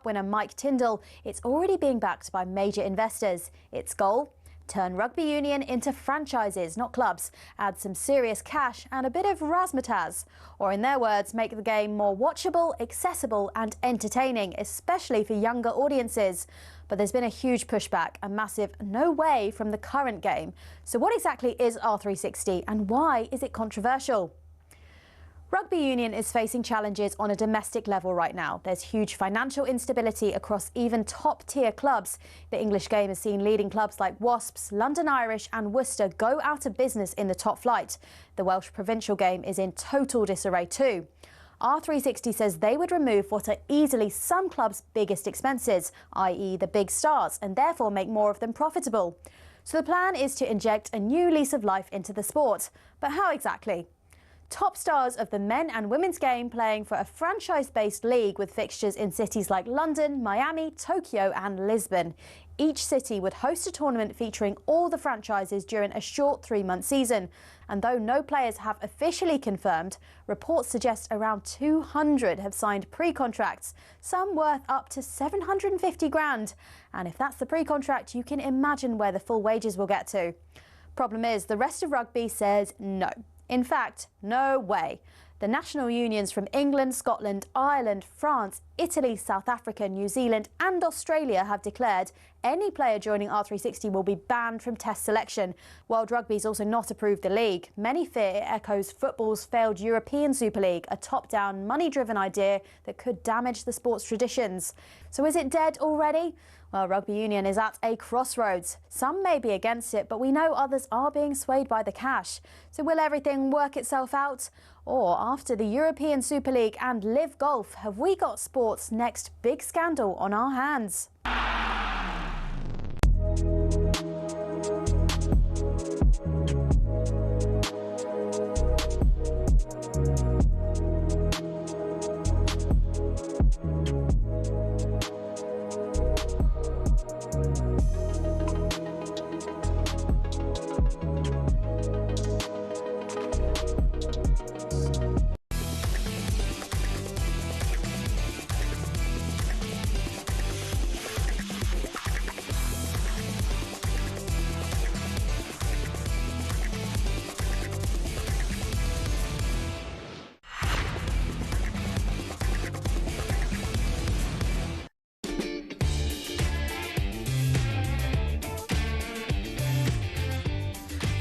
Cup winner Mike Tindall, it's already being backed by major investors. Its goal? Turn rugby union into franchises, not clubs, add some serious cash and a bit of razzmatazz. Or in their words, make the game more watchable, accessible and entertaining, especially for younger audiences. But there's been a huge pushback, a massive no way from the current game. So what exactly is R360 and why is it controversial? Rugby union is facing challenges on a domestic level right now. There's huge financial instability across even top-tier clubs. The English game has seen leading clubs like Wasps, London Irish and Worcester go out of business in the top flight. The Welsh provincial game is in total disarray too. R360 says they would remove what are easily some clubs' biggest expenses, i.e. the big stars, and therefore make more of them profitable. So the plan is to inject a new lease of life into the sport. But how exactly? Top stars of the men and women's game playing for a franchise-based league with fixtures in cities like London, Miami, Tokyo and Lisbon. Each city would host a tournament featuring all the franchises during a short 3-month season. And though no players have officially confirmed, reports suggest around 200 have signed pre-contracts, some worth up to 750 grand. And if that's the pre-contract, you can imagine where the full wages will get to. Problem is, the rest of rugby says no. In fact, no way. The national unions from England, Scotland, Ireland, France, Italy, South Africa, New Zealand and Australia have declared any player joining R360 will be banned from test selection. World Rugby's also not approved the league. Many fear it echoes football's failed European Super League, a top-down, money-driven idea that could damage the sport's traditions. So is it dead already? Well, rugby union is at a crossroads. Some may be against it, but we know others are being swayed by the cash. So will everything work itself out? Or after the European Super League and Live Golf, have we got sport's next big scandal on our hands?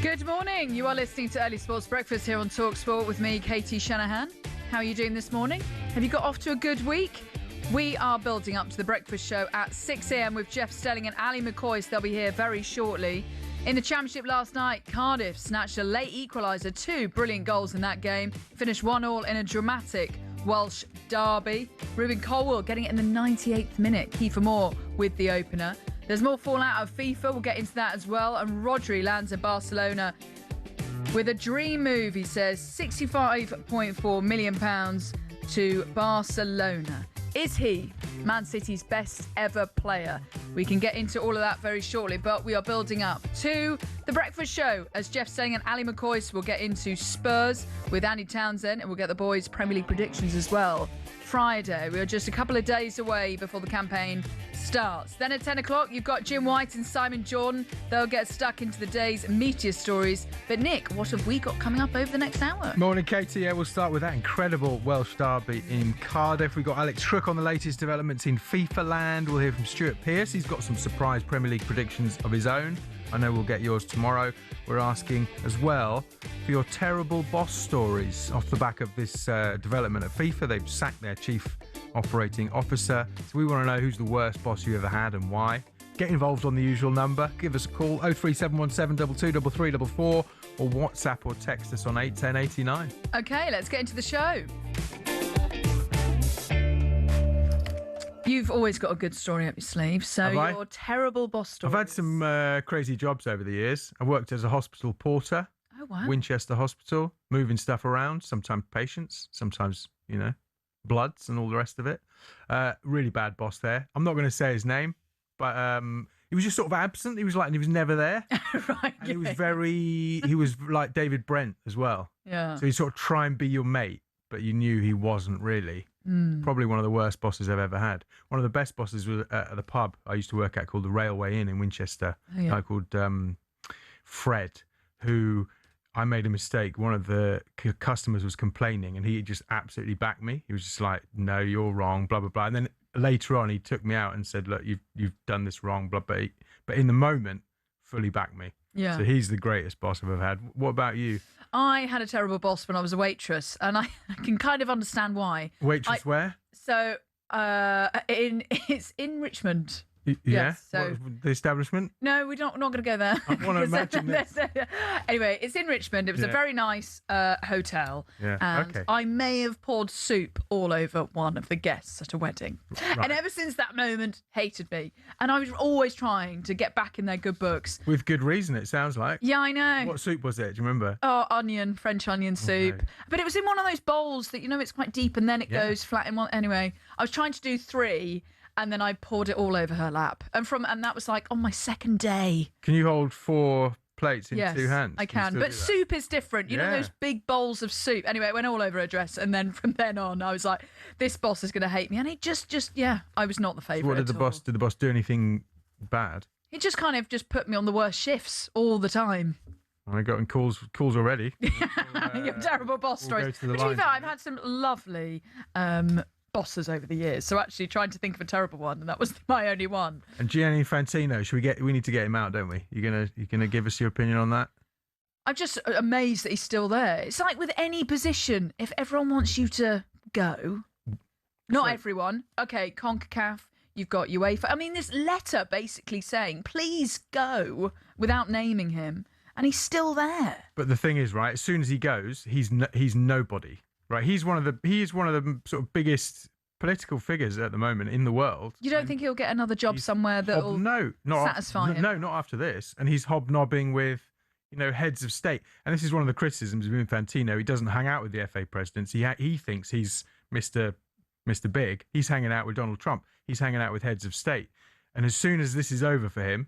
Good morning. You are listening to Early Sports Breakfast here on talkSPORT with me, Katie Shanahan. How are you doing this morning? Have you got off to a good week? We are building up to the breakfast show at 6 a.m. with Jeff Stelling and Ali McCoy. They'll be here very shortly. In the Championship last night, Cardiff snatched a late equaliser. 2 brilliant goals in that game. Finished 1-1 in a dramatic Welsh derby. Ruben Colwell getting it in the 98th minute. Kiefer Moore with the opener. There's more fallout of FIFA. We'll get into that as well. And Rodri lands at Barcelona with a dream move, he says. £65.4 million to Barcelona. Is he Man City's best ever player? We can get into all of that very shortly, but we are building up to the breakfast show as Jeff Stelling and Ali McCoy will get into Spurs with Andy Townsend, and we'll get the boys' Premier League predictions as well. Friday, we are just a couple of days away before the campaign starts. Then at 10 o'clock, you've got Jim White and Simon Jordan. They'll get stuck into the day's meteor stories. But Nick, what have we got coming up over the next hour? Morning, Katie. Yeah, we'll start with that incredible Welsh derby in Cardiff. We've got Alex Crook on the latest developments in FIFA land. We'll hear from Stuart Pearce. He's got some surprise Premier League predictions of his own. I know we'll get yours tomorrow. We're asking as well for your terrible boss stories off the back of this development at FIFA. They've sacked their chief operating officer. So we want to know who's the worst boss you ever had and why. Get involved on the usual number. Give us a call, 03717 223344, or WhatsApp or text us on 81089. OK, let's get into the show. You've always got a good story up your sleeve, so your terrible boss story. I've had some crazy jobs over the years. I worked as a hospital porter. Oh, wow. Winchester Hospital, moving stuff around, sometimes patients, sometimes, bloods and all the rest of it. Really bad boss there. I'm not going to say his name, but he was just sort of absent. He was never there. Right. And he was like David Brent as well. Yeah. So he'd sort of try and be your mate, but you knew he wasn't really. Probably one of the worst bosses I've ever had. One of the best bosses was at the pub I used to work at called the Railway Inn in Winchester. A guy called Fred, who I made a mistake. One of the customers was complaining and he just absolutely backed me. He was just like, no, you're wrong, blah, blah, blah. And then later on, he took me out and said, look, you've done this wrong, blah, blah. But in the moment, fully backed me. Yeah. So he's the greatest boss I've ever had. What about you? I had a terrible boss when I was a waitress, and I can kind of understand why. Waitress where? So it's in Richmond. Yeah. Yes, so the establishment? No, we're not going to go there. I want to imagine this. Anyway, it's in Richmond. It was a very nice hotel. Yeah. And Okay. I may have poured soup all over one of the guests at a wedding. Right. And ever since that moment, hated me. And I was always trying to get back in their good books. With good reason, it sounds like. Yeah, I know. What soup was it? Do you remember? Oh, French onion soup. Okay. But it was in one of those bowls that, it's quite deep and then it goes flat in one. Anyway, I was trying to do 3 and then I poured it all over her lap. And that was like on my second day. Can you hold 4 plates in 2 hands? I can. But soup is different. You know those big bowls of soup. Anyway, it went all over her dress. And then from then on, I was like, this boss is going to hate me. And he just, I was not the favourite. So what did the boss do anything bad? He just kind of just put me on the worst shifts all the time. I got in calls already. You have terrible boss stories. To be fair, I've had some lovely bosses over the years. So actually trying to think of a terrible one, and that was my only one. And Gianni Infantino, we need to get him out, don't we? You're gonna give us your opinion on that? I'm just amazed that he's still there. It's like with any position, if everyone wants you to go, not everyone. Okay, CONCACAF, you've got UEFA. I mean, this letter basically saying, please go, without naming him. And he's still there. But the thing is, right, as soon as he goes, he's nobody, right? He is one of the sort of biggest political figures at the moment in the world. You don't think he'll get another job somewhere that will satisfy him? No, not after this. And he's hobnobbing with, heads of state. And this is one of the criticisms of Infantino. He doesn't hang out with the FA presidents. He thinks he's Mr. Big. He's hanging out with Donald Trump. He's hanging out with heads of state. And as soon as this is over for him,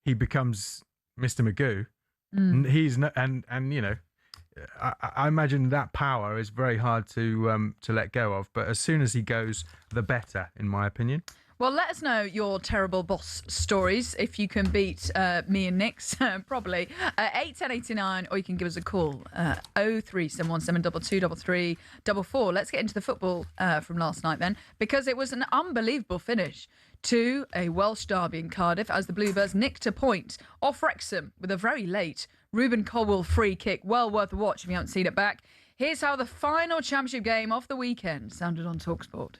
he becomes Mr. Magoo. He's I imagine that power is very hard to let go of. But as soon as he goes, the better, in my opinion. Well, let us know your terrible boss stories if you can beat me and Nick's, probably. 81089, or you can give us a call, 03717223344. Let's get into the football from last night then, because it was an unbelievable finish to a Welsh derby in Cardiff as the Bluebirds nicked a point off Wrexham with a very late Ruben Colwill free kick. Well worth a watch if you haven't seen it back. Here's how the final championship game of the weekend sounded on talkSPORT.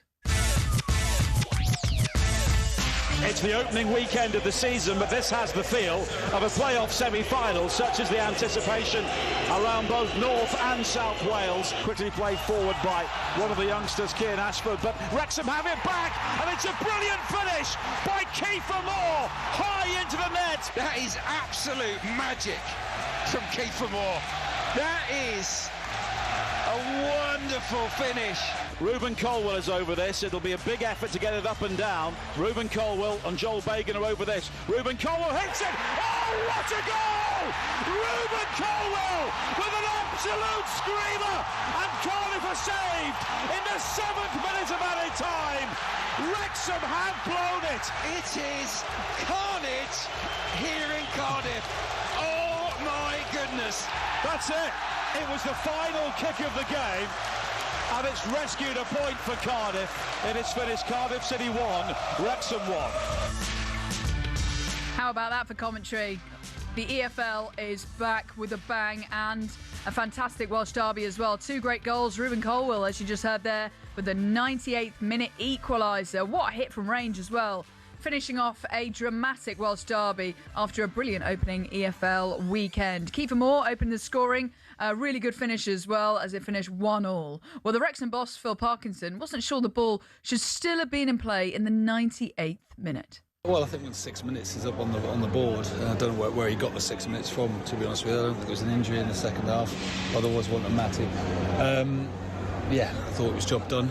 It's the opening weekend of the season, but this has the feel of a playoff semi-final, such as the anticipation around both North and South Wales. Quickly played forward by one of the youngsters, Kieran Ashford, but Wrexham have it back, and it's a brilliant finish by Kiefer Moore, high into the net. That is absolute magic from Kiefer Moore. That is a wonderful finish. Ruben Colwill is over this. It'll be a big effort to get it up and down. Ruben Colwill and Joel Bagan are over this. Ruben Colwill hits it. Oh, what a goal! Ruben Colwill with an absolute screamer. And Cardiff are saved in the 7th minute of added time. Wrexham have blown it. It is carnage here in Cardiff. Oh, my goodness. That's it. It was the final kick of the game. And it's rescued a point for Cardiff. It is finished Cardiff City 1, Wrexham 1. How about that for commentary? The EFL is back with a bang and a fantastic Welsh derby as well. 2 great goals. Ruben Colwill, as you just heard there, with the 98th minute equaliser. What a hit from range as well. Finishing off a dramatic Welsh derby after a brilliant opening EFL weekend. Kiefer Moore opened the scoring. A really good finish as well, as it finished 1-1. Well, the Wrexham boss, Phil Parkinson, wasn't sure the ball should still have been in play in the 98th minute. Well, I think when 6 minutes is up on the board, I don't know where he got the 6 minutes from, to be honest with you. I don't think it was an injury in the second half. Otherwise, wasn't a Matty. Yeah, I thought it was job done,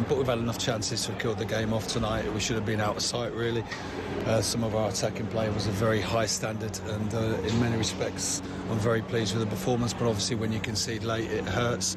but we've had enough chances to have killed the game off tonight. We should have been out of sight, really. Some of our attacking play was a very high standard, and in many respects, I'm very pleased with the performance, but obviously when you concede late, it hurts.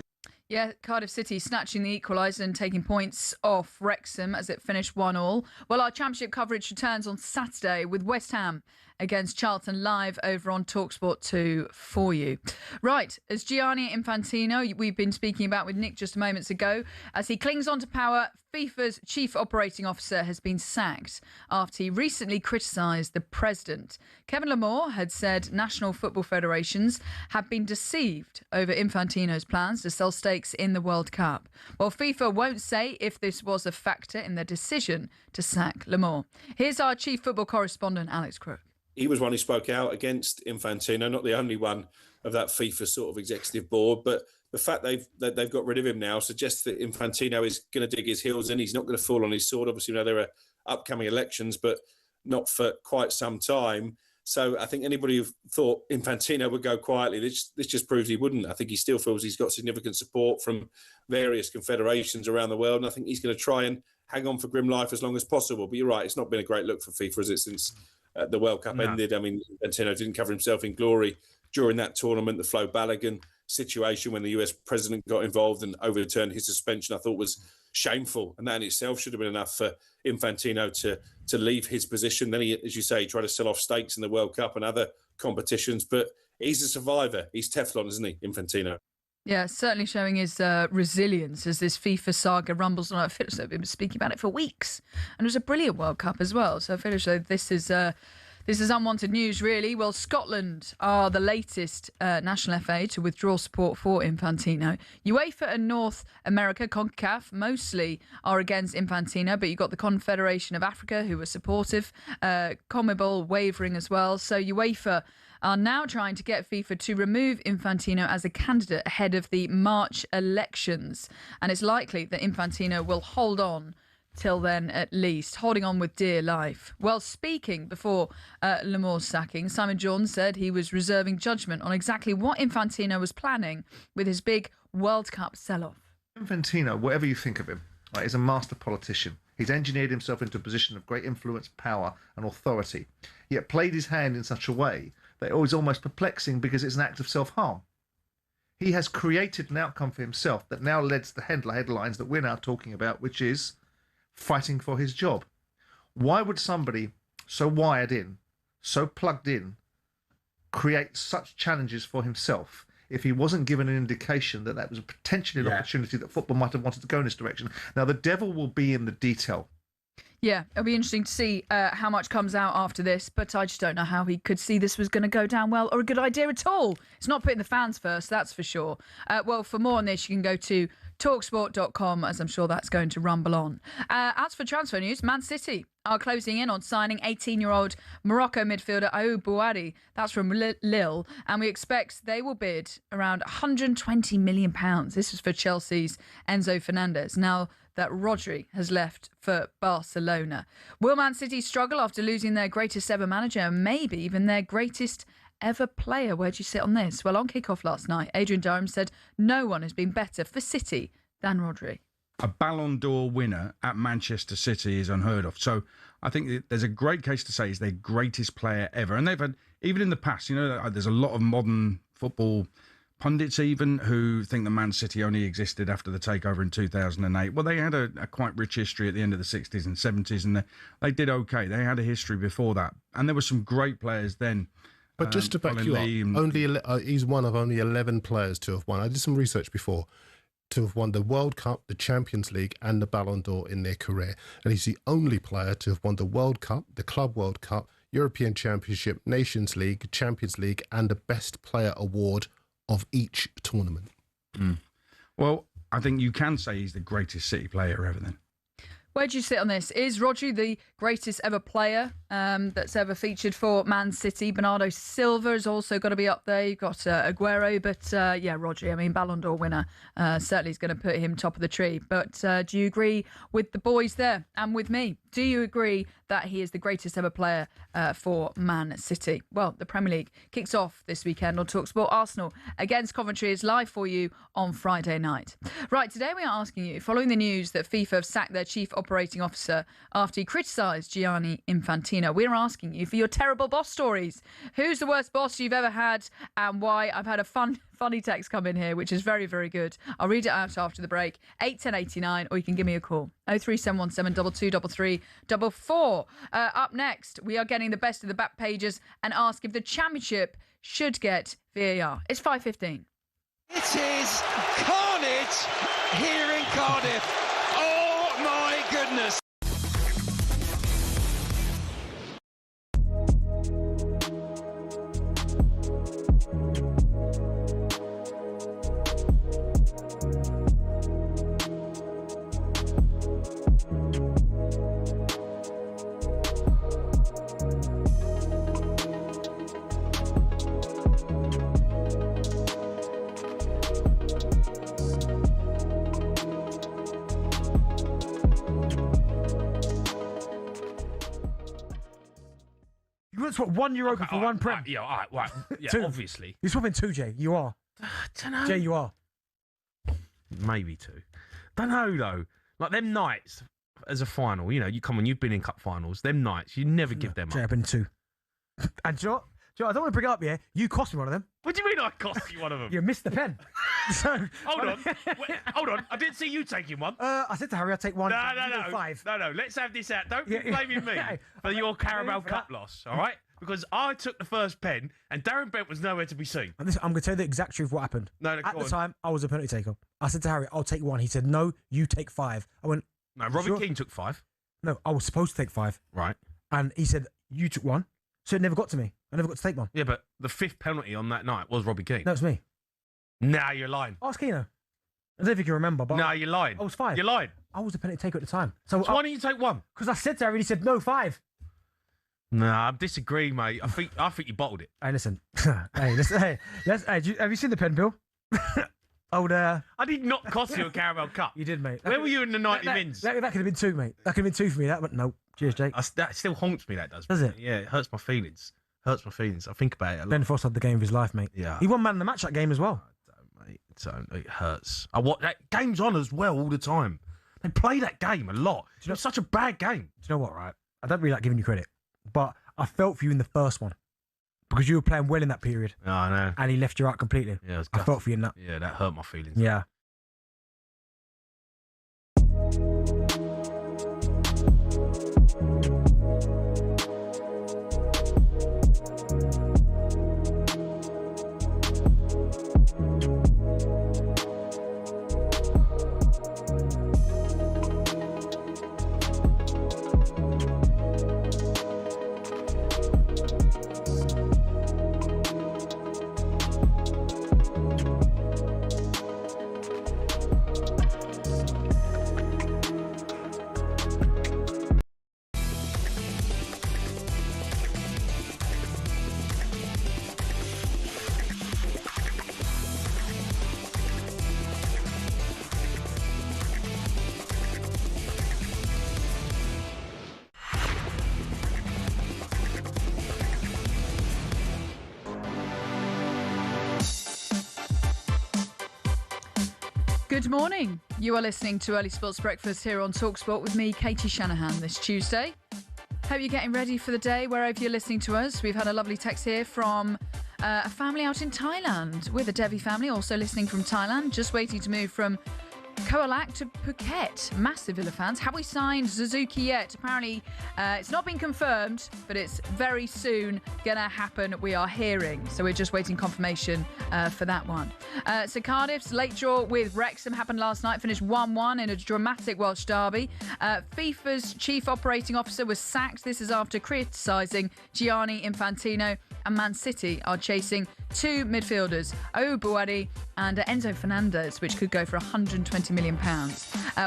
Yeah, Cardiff City snatching the equaliser and taking points off Wrexham as it finished 1-1. Well, our Championship coverage returns on Saturday with West Ham against Charlton live over on talkSPORT 2 for you. Right, as Gianni Infantino, we've been speaking about with Nick just moments ago, as he clings on to power, FIFA's chief operating officer has been sacked after he recently criticised the president. Kevin Lamore had said national football federations have been deceived over Infantino's plans to sell stakes in the World Cup. Well, FIFA won't say if this was a factor in their decision to sack Lamore. Here's our chief football correspondent, Alex Crook. He was one who spoke out against Infantino, not the only one of that FIFA sort of executive board, but the fact they've got rid of him now suggests that Infantino is going to dig his heels in. He's not going to fall on his sword. Obviously, there are upcoming elections, but not for quite some time. So I think anybody who thought Infantino would go quietly, this just proves he wouldn't. I think he still feels he's got significant support from various confederations around the world, and I think he's going to try and hang on for grim life as long as possible. But you're right, it's not been a great look for FIFA, has it, since the World Cup ended? I mean, Infantino didn't cover himself in glory during that tournament. The Flo Balogun situation when the US president got involved and overturned his suspension, I thought was shameful. And that in itself should have been enough for Infantino to leave his position. Then he, as you say, tried to sell off stakes in the World Cup and other competitions. But he's a survivor. He's Teflon, isn't he, Infantino? Yeah, certainly showing his resilience as this FIFA saga rumbles on. I feel as though we've been speaking about it for weeks. And it was a brilliant World Cup as well. So I feel as though this is unwanted news, really. Well, Scotland are the latest national FA to withdraw support for Infantino. UEFA and North America, CONCACAF, mostly are against Infantino, but you've got the Confederation of Africa who are supportive, CONMEBOL wavering as well. So UEFA are now trying to get FIFA to remove Infantino as a candidate ahead of the March elections. And it's likely that Infantino will hold on till then, at least, holding on with dear life. Well, speaking before Lamore's sacking, Simon Jones said he was reserving judgment on exactly what Infantino was planning with his big World Cup sell-off. Infantino, whatever you think of him, is a master politician. He's engineered himself into a position of great influence, power and authority, yet played his hand in such a way that it was almost perplexing because it's an act of self-harm. He has created an outcome for himself that now leads to the headlines that we're now talking about, which is fighting for his job. Why would somebody so wired in, so plugged in, create such challenges for himself if he wasn't given an indication that that was potentially an opportunity that football might have wanted to go in this direction? Now, the devil will be in the detail. Yeah, it'll be interesting to see how much comes out after this, but I just don't know how he could see this was going to go down well or a good idea at all. It's not putting the fans first, that's for sure. Well, for more on this, you can go to talksport.com, as I'm sure that's going to rumble on. As for transfer news, Man City are closing in on signing 18-year-old Morocco midfielder Ayoub Bouhaddi. That's from Lille, and we expect they will bid around £120 million. This is for Chelsea's Enzo Fernandez. Now that Rodri has left for Barcelona. Will Man City struggle after losing their greatest ever manager and maybe even their greatest ever player? Where do you sit on this? Well, on kick-off last night, Adrian Durham said no one has been better for City than Rodri. A Ballon d'Or winner at Manchester City is unheard of. So I think there's a great case to say he's their greatest player ever. And they've had, even in the past, there's a lot of modern football pundits even who think that Man City only existed after the takeover in 2008. Well, they had a quite rich history at the end of the 60s and 70s, and they did okay. They had a history before that. And there were some great players then. But just to back you up, he's one of only 11 players to have won. I did some research before, to have won the World Cup, the Champions League and the Ballon d'Or in their career. And he's the only player to have won the World Cup, the Club World Cup, European Championship, Nations League, Champions League and the Best Player Award of each tournament. Well, I think you can say he's the greatest City player ever then. Where do you sit on this? Is Rodri the greatest ever player that's ever featured for Man City? Bernardo Silva has also got to be up there. You've got Aguero, but Rodri, I mean, Ballon d'Or winner, certainly is going to put him top of the tree. But do you agree with the boys there and with me? Do you agree that he is the greatest ever player for Man City? Well, the Premier League kicks off this weekend on talkSPORT. Arsenal against Coventry is live for you on Friday night. Right, today we are asking you, following the news that FIFA have sacked their chief operating Operating Officer after he criticised Gianni Infantino. We're asking you for your terrible boss stories. Who's the worst boss you've ever had and why? I've had a funny text come in here, which is very, very good. I'll read it out after the break. 81089, or you can give me a call. 03717 2233 44. Up next, we are getting the best of the back pages and ask if the championship should get VAR. It's 5:15. It is carnage here in Cardiff. Oh my goodness. That's what €1 for one prem. Yeah, all right. Yeah, Two. obviously. You're swapping two, Jay. You are. Dunno. Jay, you are. Maybe two. Don't know though. Like them nights as a final, you've been in cup finals. Them nights, you never give them Jay, up. I've been two. And do you know what? I don't want to bring it up, yeah? You cost me one of them. What do you mean I cost you one of them? You missed the pen. So Hold on. Wait, hold on. I didn't see you taking one. I said to Harry, I'll take one. No. Five. No. Let's have this out. Don't Yeah, be blaming me for your Carabao for Cup that. loss, all right? Because I took the first pen and Darren Bent was nowhere to be seen. And listen, I'm going to tell you the exact truth of what happened. No, At go the on. time, I was a penalty taker. I said to Harry, I'll take one. He said, no, you take five. I went, No, Robbie Sure. Keane took 5. no, I was supposed to take five. Right. And he said, you took one. So it never got to me. I never got to take one. Yeah, but the 5th penalty on that night was Robbie Keane. No, it's me. Nah, you're lying. Ask Keno. I don't know if you can remember, but Nah, you're lying. I was 5. You're lying. I was a penalty taker at the time. So why don't you take one? Because I said to Harry, he said, no, 5. Nah, I disagree, mate. I think you bottled it. Hey, listen. Have you seen the pen, Bill? I did not cost you a Carabao Cup. You did, mate. Where were you in the 90 mins? That could have been 2, mate. That could have been 2 for me. That, but no. Cheers, Jake. That still haunts me, that does. Does it? Yeah, it hurts my feelings. I think about it a lot. Ben Foss had the game of his life, mate. Yeah. He won man of the match that game as well. Mate, it hurts. That game's on as well all the time. They play that game a lot. It's such a bad game. Do you know what, right? I don't really like giving you credit, but I felt for you in the first one because you were playing well in that period. Oh, I know. And he left you out completely. Yeah, I felt for you in that. Yeah, that hurt my feelings. Yeah. Good morning. You are listening to Early Sports Breakfast here on talkSPORT with me, Katie Shanahan, this Tuesday. Hope you're getting ready for the day wherever you're listening to us. We've had a lovely text here from a family out in Thailand. We're the Devi family, also listening from Thailand, just waiting to move from Koalak to Phuket. Massive Villa fans. Have we signed Suzuki yet? Apparently, it's not been confirmed, but it's very soon going to happen, we are hearing. So we're just waiting confirmation for that one. So Cardiff's late draw with Wrexham happened last night, finished 1-1 in a dramatic Welsh derby. FIFA's chief operating officer was sacked. This is after criticising Gianni Infantino, and Man City are chasing 2 midfielders, Obuadi and Enzo Fernandez, which could go for £120 million.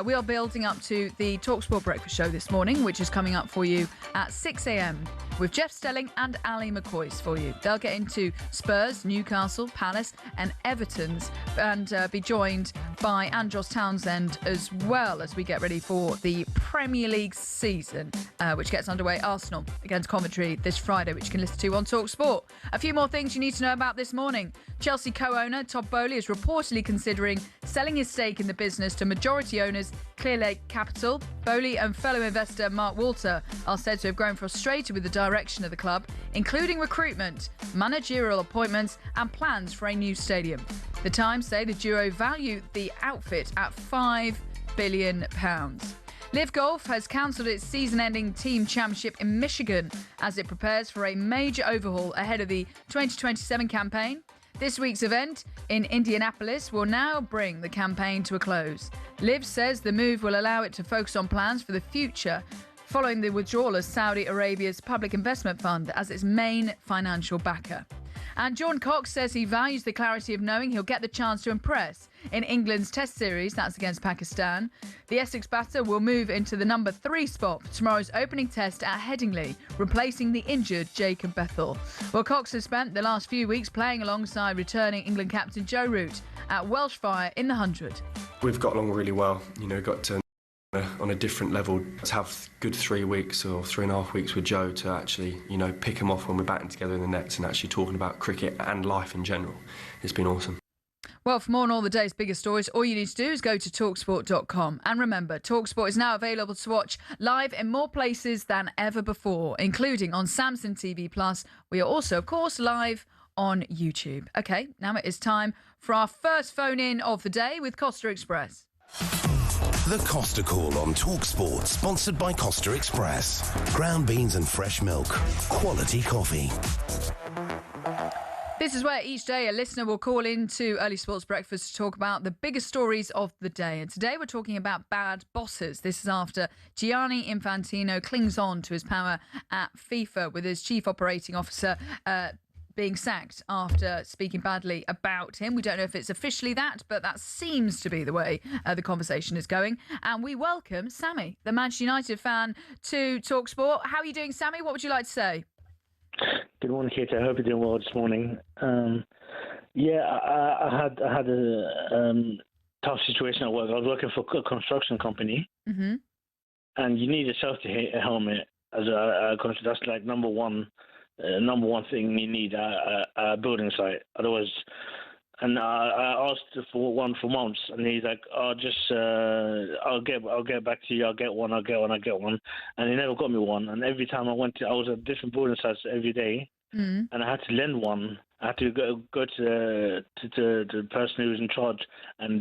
We are building up to the talkSPORT Breakfast Show this morning, which is coming up for you at 6 a.m. with Jeff Stelling and Ali McCoy's for you. They'll get into Spurs, Newcastle, Palace and Everton's and be joined by Andros Townsend as well as we get ready for the Premier League season, which gets underway. Arsenal against Coventry this Friday, which you can listen to on talkSPORT. A few more things you need to know about this morning. Chelsea co-owner Todd Bowley has is reportedly considering selling his stake in the business to majority owners Clear Lake Capital. Bowley and fellow investor Mark Walter are said to have grown frustrated with the direction of the club, including recruitment, managerial appointments and plans for a new stadium. The Times say the duo value the outfit at £5 billion. Liv Golf has cancelled its season-ending team championship in Michigan as it prepares for a major overhaul ahead of the 2027 campaign. This week's event in Indianapolis will now bring the campaign to a close. Liv says the move will allow it to focus on plans for the future following the withdrawal of Saudi Arabia's Public Investment Fund as its main financial backer. And John Cox says he values the clarity of knowing he'll get the chance to impress in England's Test series, that's against Pakistan. The Essex batter will move into the number 3 spot for tomorrow's opening test at Headingley, replacing the injured Jacob Bethel. Well, Cox has spent the last few weeks playing alongside returning England captain Joe Root at Welshfire in the 100. We've got along really well, got to on a different level. To have good 3 weeks or 3.5 weeks with Joe to actually, pick him off when we're batting together in the nets and actually talking about cricket and life in general. It's been awesome. Well, for more on all the day's biggest stories, all you need to do is go to talksport.com. And remember, talkSPORT is now available to watch live in more places than ever before, including on Samsung TV+. We are also, of course, live on YouTube. OK, now it is time for our first phone-in of the day with Costa Express. The Costa Call on talkSPORT, sponsored by Costa Express. Ground beans and fresh milk. Quality coffee. This is where each day a listener will call into Early Sports Breakfast to talk about the biggest stories of the day. And today we're talking about bad bosses. This is after Gianni Infantino clings on to his power at FIFA with his chief operating officer being sacked after speaking badly about him. We don't know if it's officially that, but that seems to be the way the conversation is going. And we welcome Sammy, the Manchester United fan, to talkSPORT. How are you doing, Sammy? What would you like to say? Good morning, Katie. I hope you're doing well this morning. I had a tough situation at work. I was working for a construction company, and you need a safety helmet as that's like number one thing you need at a building site. Otherwise, and I asked for one for months, and he's like, I'll get back to you. I'll get one. And he never got me one. And every time I was at different building sites every day, and I had to lend one. I had to go to the person who was in charge and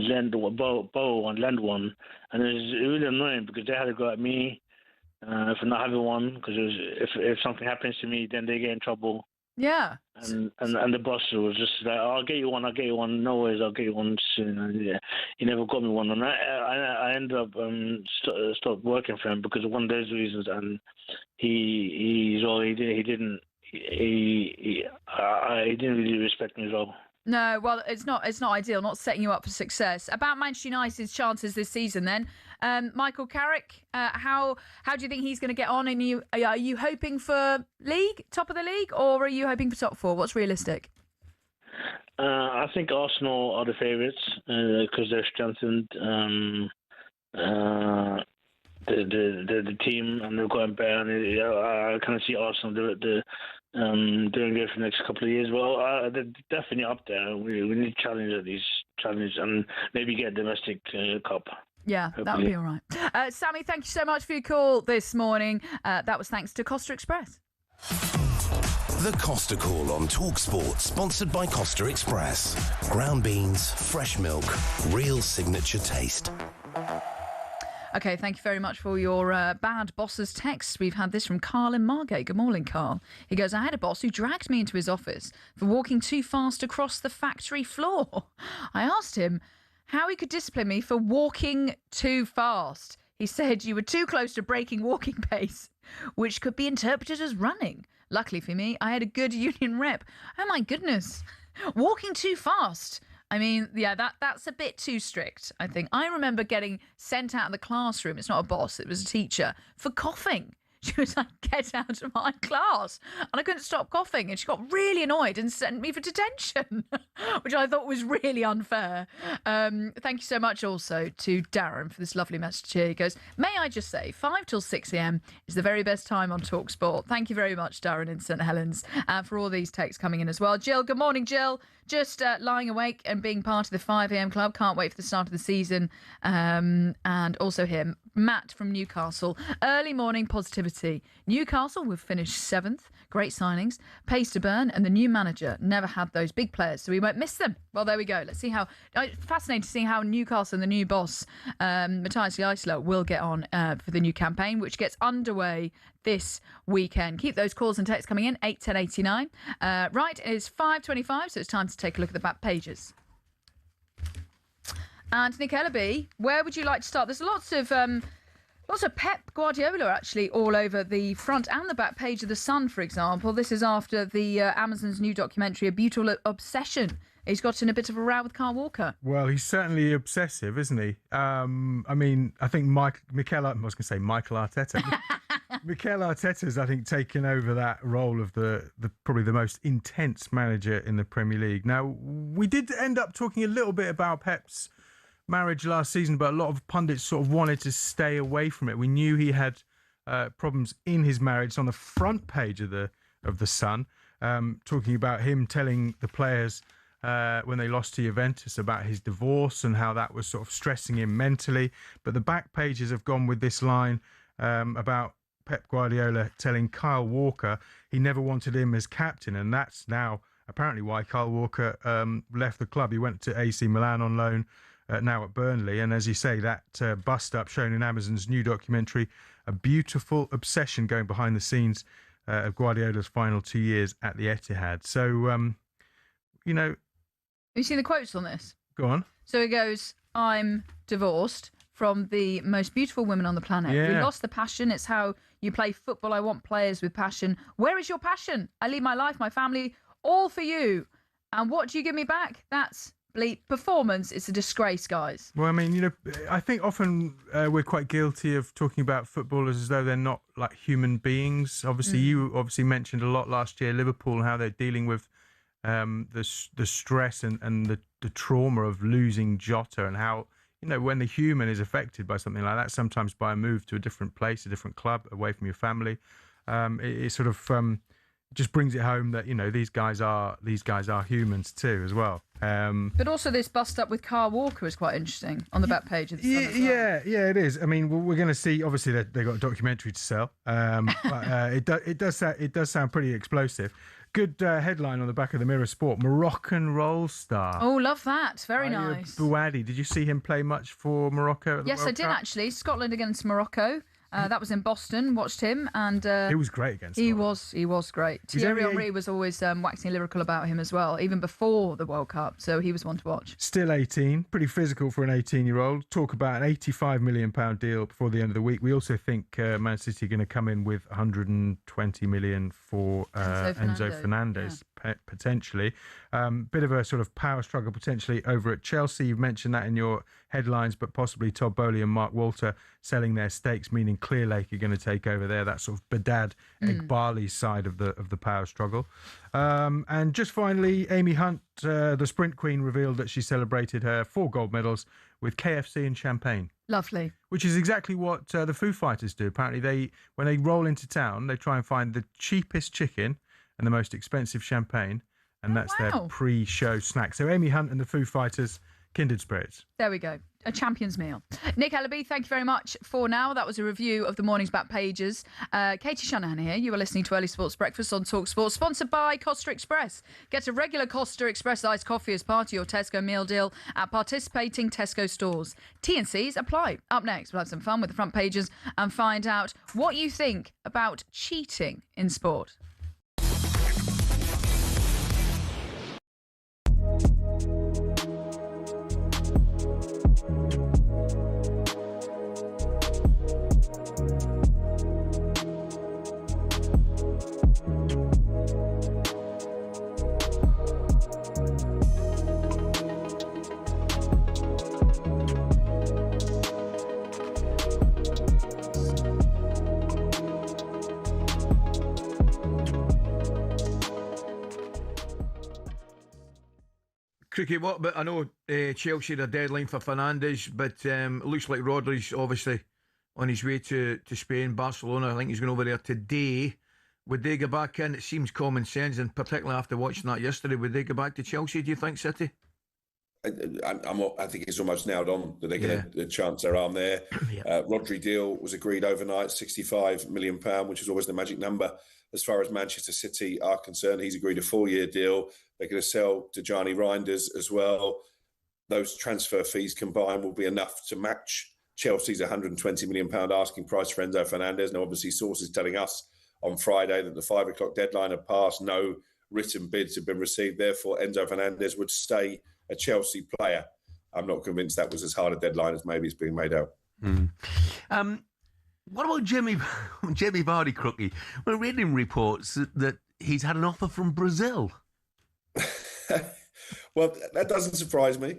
borrow and lend one. And it was really annoying because they had to go at me for not having one, because if something happens to me, then they get in trouble. Yeah. And the boss was just like, I'll get you one. No worries, I'll get you one soon. And he never got me one, and I ended up stopped working for him because of one of those reasons. And he didn't really respect me as well. No, well, it's not ideal, not setting you up for success. About Manchester United's chances this season then. Michael Carrick, how do you think he's going to get on? And are you hoping for top of the league, or are you hoping for top 4? What's realistic? I think Arsenal are the favourites because they're strengthened the team, and they've gotten better. And I kind of see Arsenal doing good for the next couple of years. Well, they're definitely up there. We need to challenge these challenges and maybe get a domestic cup. Yeah, hopefully. That would be all right. Sammy, thank you so much for your call this morning. That was thanks to Costa Express. The Costa Call on talkSPORT, sponsored by Costa Express. Ground beans, fresh milk, real signature taste. OK, thank you very much for your bad bosses texts. We've had this from Carl in Margate. Good morning, Carl. He goes, I had a boss who dragged me into his office for walking too fast across the factory floor. I asked him how he could discipline me for walking too fast. He said you were too close to breaking walking pace, which could be interpreted as running. Luckily for me, I had a good union rep. Oh, my goodness. Walking too fast. I mean, yeah, that's a bit too strict, I think. I remember getting sent out of the classroom. It's not a boss, it was a teacher, for coughing. She was like, get out of my class. And I couldn't stop coughing. And she got really annoyed and sent me for detention, which I thought was really unfair. Thank you so much also to Darren for this lovely message here. He goes, may I just say, 5 till 6 a.m. is the very best time on talkSPORT. Thank you very much, Darren in St Helens, for all these texts coming in as well. Jill, good morning, Jill. Just lying awake and being part of the 5 a.m. club. Can't wait for the start of the season. And also here, Matt from Newcastle. Early morning positivity. Newcastle will finish 7th. Great signings. Pace to burn. And the new manager never had those big players, so we won't miss them. Well, there we go. Let's see how... fascinating to see how Newcastle and the new boss, Matthias Leisler, will get on for the new campaign, which gets underway this weekend. Keep those calls and texts coming in, 81089. Right, it is 5:25, so it's time to take a look at the back pages. And Nick Ellaby, where would you like to start? There's lots of Pep Guardiola actually all over the front and the back page of The Sun, for example. This is after the Amazon's new documentary, A Beautiful Obsession. He's got in a bit of a row with Kyle Walker. Well, he's certainly obsessive, isn't he? I mean, I think Mikel Arteta. Mikel Arteta's, I think, taken over that role of the probably the most intense manager in the Premier League. Now, we did end up talking a little bit about Pep's marriage last season, but a lot of pundits sort of wanted to stay away from it. We knew he had problems in his marriage. It's on the front page of the Sun, talking about him telling the players when they lost to Juventus about his divorce and how that was sort of stressing him mentally. But the back pages have gone with this line about Pep Guardiola telling Kyle Walker he never wanted him as captain, and that's now apparently why Kyle Walker left the club. He went to AC Milan on loan, now at Burnley, and as you say, that bust-up shown in Amazon's new documentary, A Beautiful Obsession, going behind the scenes of Guardiola's final 2 years at the Etihad. So, you know... Have you seen the quotes on this? Go on. So he goes, I'm divorced from the most beautiful women on the planet. Yeah. We lost the passion. It's how you play football. I want players with passion. Where is your passion? I leave my life, my family, all for you. And what do you give me back? That's bleep performance. It's a disgrace, guys. Well, I mean, you know, I think often we're quite guilty of talking about footballers as though they're not like human beings. Obviously, you obviously mentioned a lot last year, Liverpool, and how they're dealing with the stress and the trauma of losing Jota, and how, you know, when the human is affected by something like that, sometimes by a move to a different place, a different club, away from your family, it sort of just brings it home that, you know, these guys are humans too as well. But also this bust up with Kyle Walker is quite interesting on the back page of the Sun as well. Yeah, it is. I mean, we're going to see. Obviously, they got a documentary to sell. But it does sound pretty explosive. Good headline on the back of the Mirror Sport: Moroccan roll star. Oh, love that. Very nice. Bouadi. Did you see him play much for Morocco at the Yes, World I did Cup? actually. Scotland against Morocco. That was in Boston. Watched him, and he was great against Scotland. He was great. Thierry Henry was always waxing lyrical about him as well, even before the World Cup. So he was one to watch. Still 18, pretty physical for an 18-year-old. Talk about an £85 million deal before the end of the week. We also think Man City are going to come in with £120 million for Enzo Fernandez. Potentially. Bit of a sort of power struggle potentially over at Chelsea. You've mentioned that in your headlines, but possibly Todd Bowley and Mark Walter selling their stakes, meaning Clearlake are going to take over there. That sort of Badad Eghbali side of the power struggle. And just finally, Amy Hunt, the sprint queen, revealed that she celebrated her 4 gold medals with KFC and champagne. Lovely. Which is exactly what the Foo Fighters do. Apparently, when they roll into town, they try and find the cheapest chicken and the most expensive champagne, and that's their pre-show snack. So Amy Hunt and the Foo Fighters, kindred spirits. There we go. A champion's meal. Nick Ellaby, thank you very much for now. That was a review of the morning's back pages. Katie Shanahan here. You are listening to Early Sports Breakfast on talkSPORT, sponsored by Costa Express. Get a regular Costa Express iced coffee as part of your Tesco meal deal at participating Tesco stores. T&Cs apply. Up next, we'll have some fun with the front pages and find out what you think about cheating in sport. Cricket, what? But I know Chelsea had a deadline for Fernandes, but it looks like Rodri's obviously on his way to Spain, Barcelona. I think he's going over there today. Would they go back in? It seems common sense, and particularly after watching that yesterday, would they go back to Chelsea, do you think, City? I think it's almost nailed on that they're going to chance their arm there. Rodri deal was agreed overnight, £65 million, which is always the magic number. As far as Manchester City are concerned, he's agreed a 4-year deal. They're going to sell to Gianni Reinders as well. Those transfer fees combined will be enough to match Chelsea's £120 million asking price for Enzo Fernandez. Now, obviously, sources telling us on Friday that the 5 o'clock deadline had passed. No written bids have been received. Therefore, Enzo Fernandez would stay a Chelsea player. I'm not convinced that was as hard a deadline as maybe it's being made out. What about Jamie Vardy, Crookie? We're reading reports that he's had an offer from Brazil. Well, that doesn't surprise me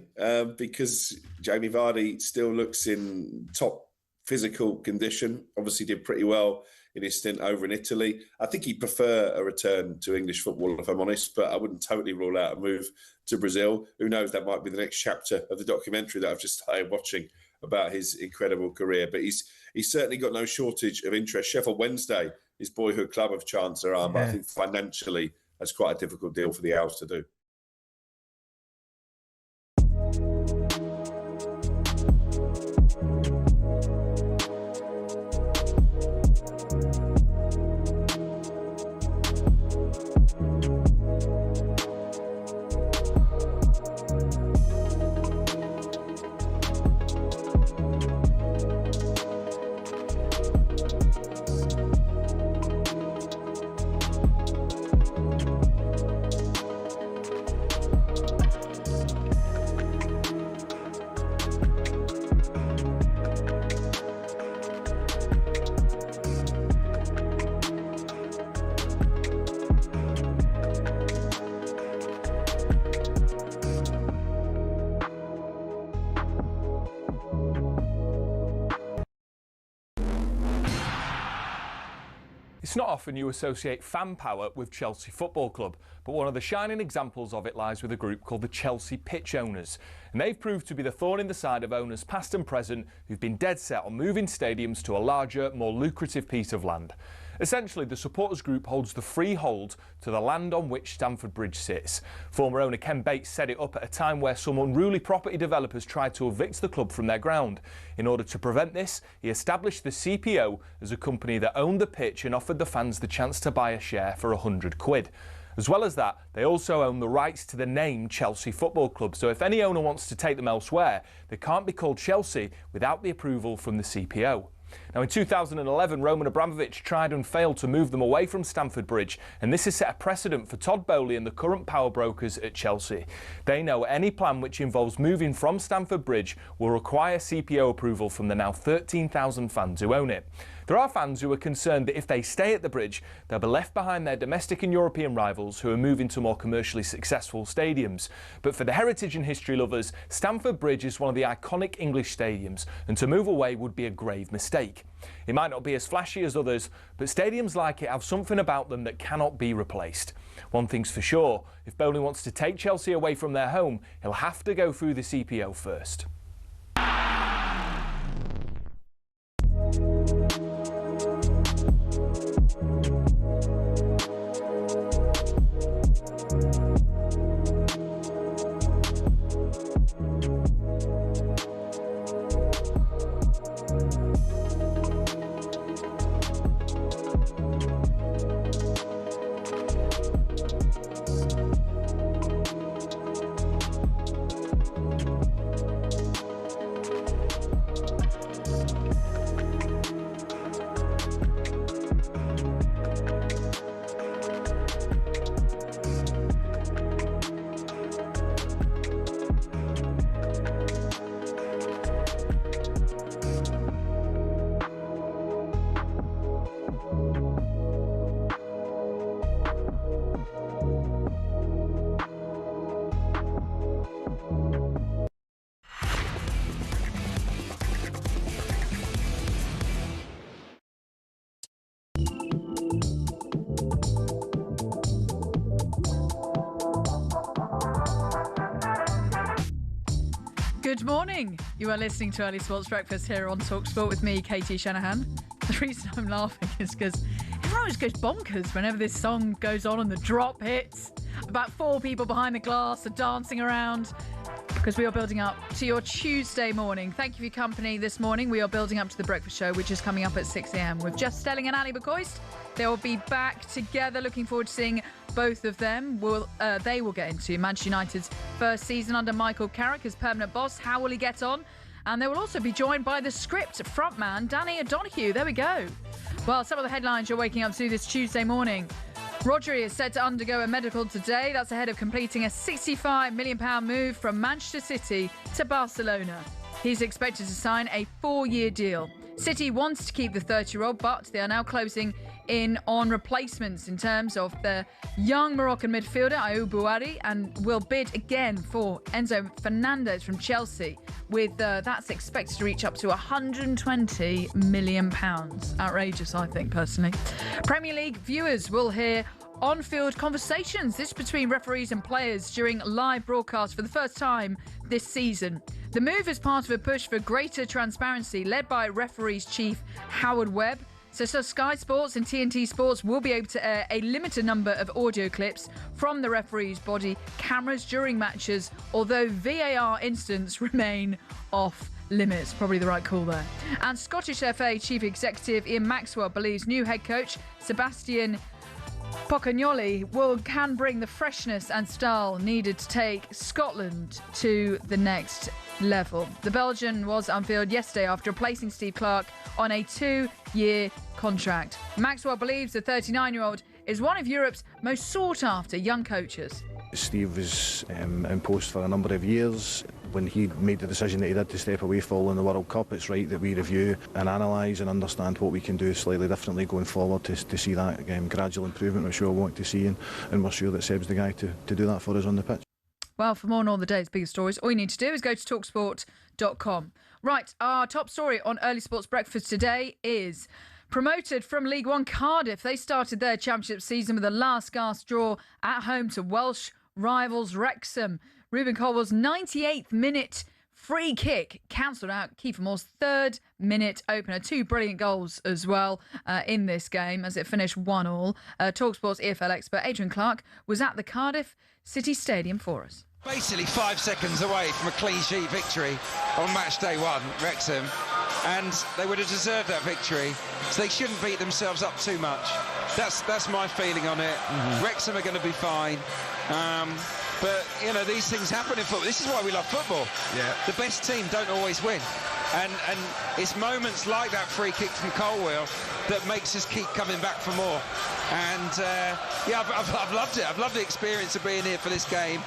because Jamie Vardy still looks in top physical condition. Obviously did pretty well in his stint over in Italy. I think he'd prefer a return to English football, if I'm honest, but I wouldn't totally rule out a move to Brazil. Who knows, that might be the next chapter of the documentary that I've just started watching about his incredible career. But he's certainly got no shortage of interest. Sheffield Wednesday, his boyhood club, have chanced their arm, but I think financially that's quite a difficult deal for the Owls to do. It's not often you associate fan power with Chelsea Football Club, but one of the shining examples of it lies with a group called the Chelsea Pitch Owners. And they've proved to be the thorn in the side of owners past and present who've been dead set on moving stadiums to a larger, more lucrative piece of land. Essentially, the supporters group holds the freehold to the land on which Stamford Bridge sits. Former owner Ken Bates set it up at a time where some unruly property developers tried to evict the club from their ground. In order to prevent this, he established the CPO as a company that owned the pitch and offered the fans the chance to buy a share for £100. As well as that, they also own the rights to the name Chelsea Football Club, so if any owner wants to take them elsewhere, they can't be called Chelsea without the approval from the CPO. Now, in 2011, Roman Abramovich tried and failed to move them away from Stamford Bridge, and this has set a precedent for Todd Bowley and the current power brokers at Chelsea. They know any plan which involves moving from Stamford Bridge will require CPO approval from the now 13,000 fans who own it. There are fans who are concerned that if they stay at the bridge, they'll be left behind their domestic and European rivals who are moving to more commercially successful stadiums. But for the heritage and history lovers, Stamford Bridge is one of the iconic English stadiums, and to move away would be a grave mistake. It might not be as flashy as others, but stadiums like it have something about them that cannot be replaced. One thing's for sure, if Bowley wants to take Chelsea away from their home, he'll have to go through the CPO first. Good morning. You are listening to Early Sports Breakfast here on talkSPORT with me, Katie Shanahan. The reason I'm laughing is because everyone always goes bonkers whenever this song goes on and the drop hits. About 4 people behind the glass are dancing around because we are building up to your Tuesday morning. Thank you for your company this morning. We are building up to the breakfast show, which is coming up at 6 a.m. with Jeff Stelling and Ali McCoist. They will be back together. Looking forward to seeing both of them. They will get into Manchester United's first season under Michael Carrick as permanent boss. How will he get on? And they will also be joined by the Script frontman, Danny O'Donoghue. There we go. Well, some of the headlines you're waking up to this Tuesday morning. Rodri is set to undergo a medical today. That's ahead of completing a £65 million move from Manchester City to Barcelona. He's expected to sign a 4-year deal. City wants to keep the 30-year-old, but they are now closing in on replacements in terms of the young Moroccan midfielder Ayoub Bouari, and will bid again for Enzo Fernandez from Chelsea, with that's expected to reach up to £120 million. Outrageous, I think, personally. Premier League viewers will hear on-field conversations, this between referees and players during live broadcast for the first time this season. The move is part of a push for greater transparency led by referees chief Howard Webb. So Sky Sports and TNT Sports will be able to air a limited number of audio clips from the referees' body cameras during matches, although VAR incidents remain off limits. Probably the right call there. And Scottish FA Chief Executive Ian Maxwell believes new head coach Sebastian Pocagnoli can bring the freshness and style needed to take Scotland to the next level. The Belgian was unveiled yesterday after replacing Steve Clarke on a 2-year contract. Maxwell believes the 39-year-old is one of Europe's most sought-after young coaches. Steve was in post for a number of years. When he made the decision that he did to step away following the World Cup, it's right that we review and analyse and understand what we can do slightly differently going forward to see that gradual improvement, which we all want to see, and we're sure that Seb's the guy to do that for us on the pitch. Well, for more on all the day's biggest stories, all you need to do is go to talksport.com. Right, our top story on Early Sports Breakfast today is promoted from League One Cardiff. They started their championship season with a last-gasp draw at home to Welsh rivals Wrexham. Ruben Colwell's 98th minute free kick cancelled out Kiefer Moore's 3rd minute opener. 2 brilliant goals as well in this game as it finished 1-1. talkSPORT's EFL expert Adrian Clark was at the Cardiff City Stadium for us. Basically 5 seconds away from a clean sheet victory on match day 1, Wrexham, and they would have deserved that victory, so they shouldn't beat themselves up too much. That's my feeling on it. Wrexham are going to be fine. But, you know, these things happen in football. This is why we love football. Yeah. The best team don't always win. And it's moments like that free kick from Colwell that makes us keep coming back for more. And, yeah, I've loved it. I've loved the experience of being here for this game.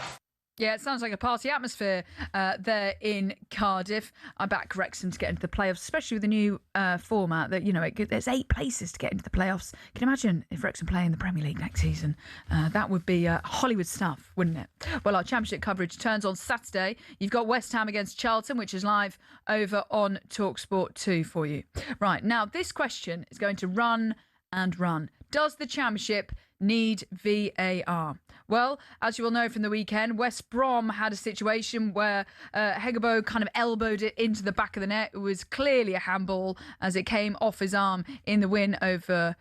Yeah, it sounds like a party atmosphere there in Cardiff. I back Wrexham to get into the playoffs, especially with the new format that, you know, there's 8 places to get into the playoffs. Can you imagine if Wrexham play in the Premier League next season? That would be Hollywood stuff, wouldn't it? Well, our championship coverage turns on Saturday. You've got West Ham against Charlton, which is live over on talkSPORT 2 for you. Right, now this question is going to run and run. Does the championship need VAR? Well, as you will know from the weekend, West Brom had a situation where Hegebo kind of elbowed it into the back of the net. It was clearly a handball as it came off his arm in the win over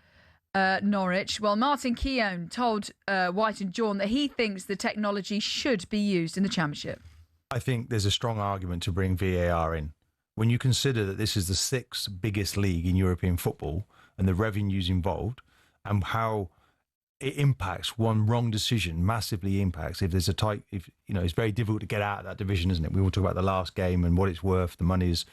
Norwich. Well, Martin Keown told White and John that he thinks the technology should be used in the championship. I think there's a strong argument to bring VAR in. When you consider that this is the 6th biggest league in European football and the revenues involved and how it impacts, one wrong decision massively impacts. If there's it's very difficult to get out of that division, isn't it? We all talk about the last game and what it's worth, the money is.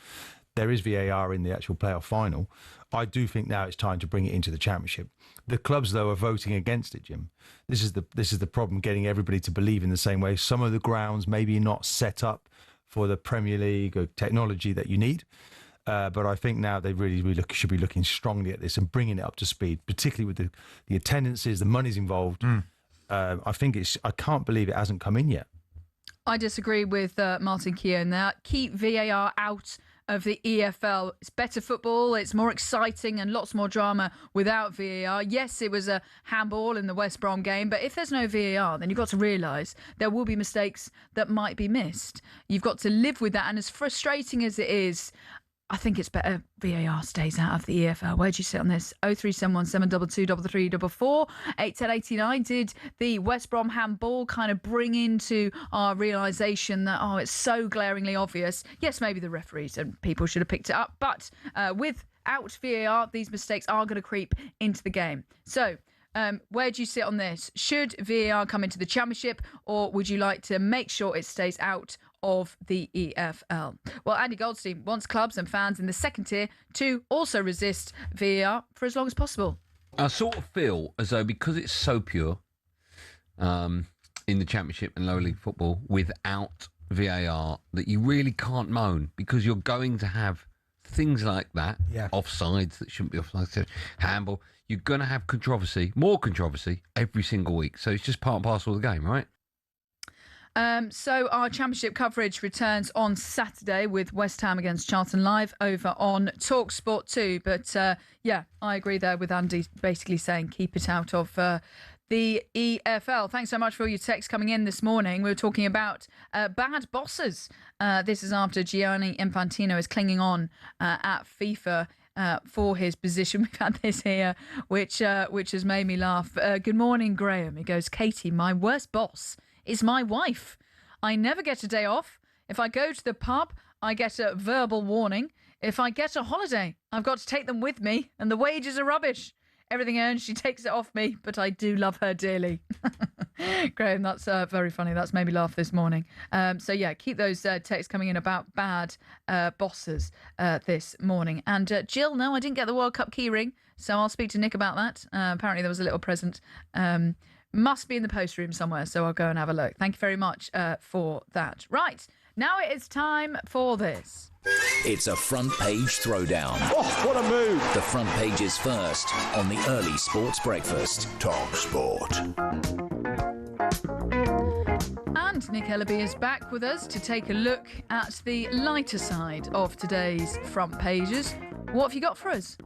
There is VAR in the actual playoff final. I do think now it's time to bring it into the championship. The clubs, though, are voting against it, Jim. This is the problem, getting everybody to believe in the same way. Some of the grounds maybe not set up for the Premier League or technology that you need. But I think now they really should be looking strongly at this and bringing it up to speed, particularly with the attendances, the money's involved. I can't believe it hasn't come in yet. I disagree with Martin Keown there. Keep VAR out of the EFL. It's better football, it's more exciting and lots more drama without VAR. Yes, it was a handball in the West Brom game, but if there's no VAR, then you've got to realise there will be mistakes that might be missed. You've got to live with that, and as frustrating as it is, I think it's better VAR stays out of the EFL. Where do you sit on this? 0371 722 334 81089. Did the West Brom handball kind of bring into our realisation that, it's so glaringly obvious? Yes, maybe the referees and people should have picked it up, but without VAR, these mistakes are going to creep into the game. So, where do you sit on this? Should VAR come into the Championship, or would you like to make sure it stays out of the EFL? Well, Andy Goldstein wants clubs and fans in the second tier to also resist VAR for as long as possible. I sort of feel as though because it's so pure in the Championship and lower league football without VAR, that you really can't moan, because you're going to have things like that, offsides that shouldn't be offsides, handball. You're going to have more controversy every single week. So it's just part and parcel of the game, right? So our Championship coverage returns on Saturday with West Ham against Charlton live over on talkSPORT 2. But I agree there with Andy basically saying keep it out of the EFL. Thanks so much for all your texts coming in this morning. We were talking about bad bosses. This is after Gianni Infantino is clinging on at FIFA for his position. We've had this here, which has made me laugh. Good morning, Graham. He goes, Katie, my worst boss is my wife. I never get a day off. If I go to the pub, I get a verbal warning. If I get a holiday, I've got to take them with me, and the wages are rubbish. Everything earned, she takes it off me, but I do love her dearly. Graham, that's very funny. That's made me laugh this morning. Keep those texts coming in about bad bosses this morning. And Jill, no, I didn't get the World Cup keyring, so I'll speak to Nick about that. Apparently there was a little present. Must be in the post room somewhere, so I'll go and have a look. Thank you very much for that. Right, now it is time for this. It's a front page throwdown. Oh, what a move! The front page is first on the early sports breakfast. talkSPORT. And Nick Ellaby is back with us to take a look at the lighter side of today's front pages. What have you got for us?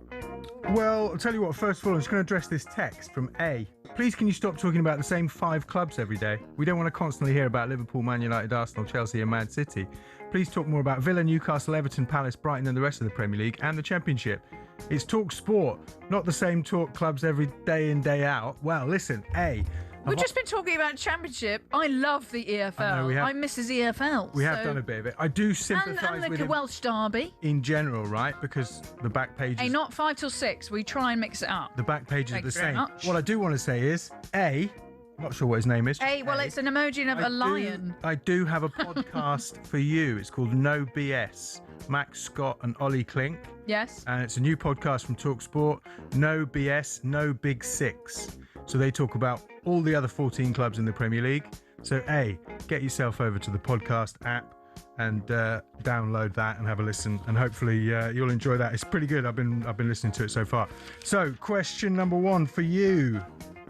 Well, I'll tell you what, first of all, I'm just going to address this text from A. Please, can you stop talking about the same 5 clubs every day? We don't want to constantly hear about Liverpool, Man United, Arsenal, Chelsea and Man City. Please talk more about Villa, Newcastle, Everton, Palace, Brighton and the rest of the Premier League and the Championship. It's talkSPORT, not the same talk clubs every day in, day out. Well, listen, A. We've just been talking about Championship. I love the EFL. I miss his EFL. We have done a bit of it. I do sympathise with with the him Welsh derby in general, right? Because the back pages. Hey, not 5 till 6. We try and mix it up. The back pages are the Thanks very same. much. What I do want to say is, A. I'm not sure what his name is. It's an emoji of a lion. I do have a podcast for you. It's called No BS. Max Scott and Ollie Klink. Yes. And it's a new podcast from talkSPORT. No BS, no Big Six. So they talk about all the other 14 clubs in the Premier League. So A, get yourself over to the podcast app and download that and have a listen. And hopefully you'll enjoy that. It's pretty good. I've been listening to it so far. So question number 1 for you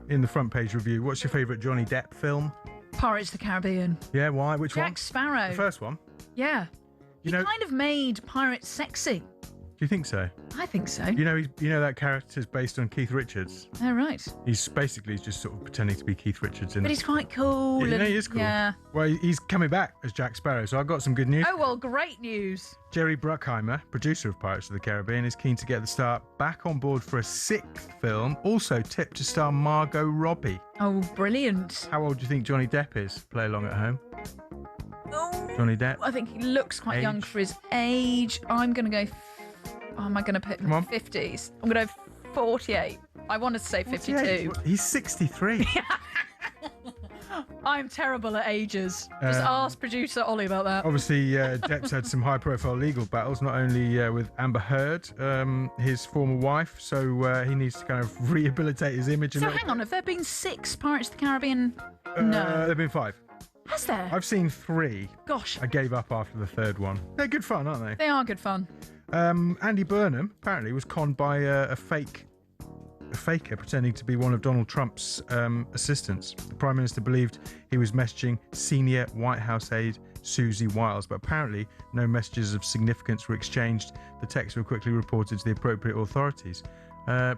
in the front page review. What's your favourite Johnny Depp film? Pirates of the Caribbean. Yeah, why? Which one? Jack Sparrow. The first one? Yeah. He kind of made pirates sexy. Do you think so? I think so. You know that character's based on Keith Richards. Oh, right. He's basically just sort of pretending to be Keith Richards. But he's quite cool. Yeah, he is cool. Yeah. Well, he's coming back as Jack Sparrow, so I've got some good news. Oh, well, great news. Jerry Bruckheimer, producer of Pirates of the Caribbean, is keen to get the star back on board for a 6th film, also tipped to star Margot Robbie. Oh, brilliant. How old do you think Johnny Depp is? Play along at home. Johnny Depp? I think he looks quite young for his age. I'm going to go... am I going to put him in the 50s? I'm going to go 48. I want to say 52. 48? He's 63. I'm terrible at ages. Just ask producer Ollie about that. Obviously, Depp's had some high-profile legal battles, not only with Amber Heard, his former wife, so he needs to kind of rehabilitate his image. So hang on, have there been 6 Pirates of the Caribbean? No. There have been 5. Has there? I've seen 3. Gosh. I gave up after the 3rd one. They're good fun, aren't they? They are good fun. Andy Burnham apparently was conned by a fake faker pretending to be one of Donald Trump's assistants. The Prime Minister believed he was messaging senior White House aide Susie Wiles, but apparently no messages of significance were exchanged. The texts were quickly reported to the appropriate authorities.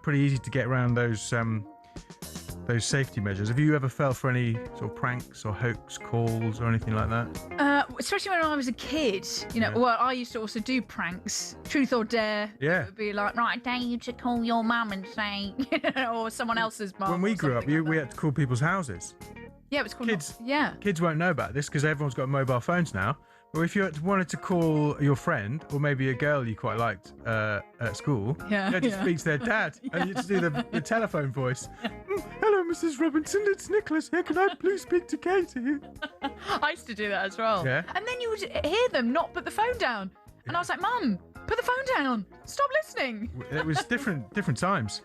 Pretty easy to get around those safety measures. Have you ever fell for any sort of pranks or hoax calls or anything like that? Especially when I was a kid, well, I used to also do pranks, truth or dare. Yeah. It would be like, right, I dare you to call your mum and say, or someone else's mum. When we grew up, we had to call people's houses. Yeah, it was called. Kids. Yeah. Kids won't know about this because everyone's got mobile phones now. But if you wanted to call your friend or maybe a girl you quite liked at school, you had to speak to their dad and you had to do the telephone voice. Hello, Mrs. Robinson, it's Nicholas here. Can I please speak to Katie? I used to do that as well. Yeah. And then you would hear them not put the phone down. And I was like, Mum, put the phone down. Stop listening. It was different times.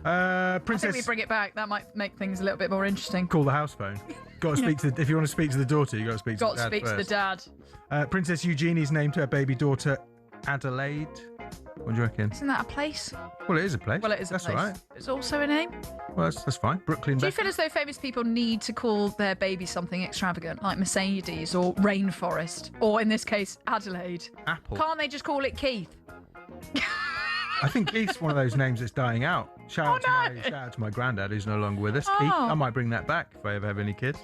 I Princess, think we bring it back. That might make things a little bit more interesting. call the house phone. Got to speak to if you want to speak to the daughter, you got to speak to the dad to the first. dad. Princess Eugenie's named her baby daughter Adelaide. What do you reckon? Isn't that a place? Well, it is a place. Well, it is a That's place. all right. It's also a name. Well, that's fine. Brooklyn. Do you feel as though famous people need to call their baby something extravagant, like Mercedes or Rainforest, or in this case, Adelaide? Apple. Can't they just call it Keith? I think Keith's one of those names that's dying out. Shout out to my granddad who's no longer with us. Keith, I might bring that back if I ever have any kids.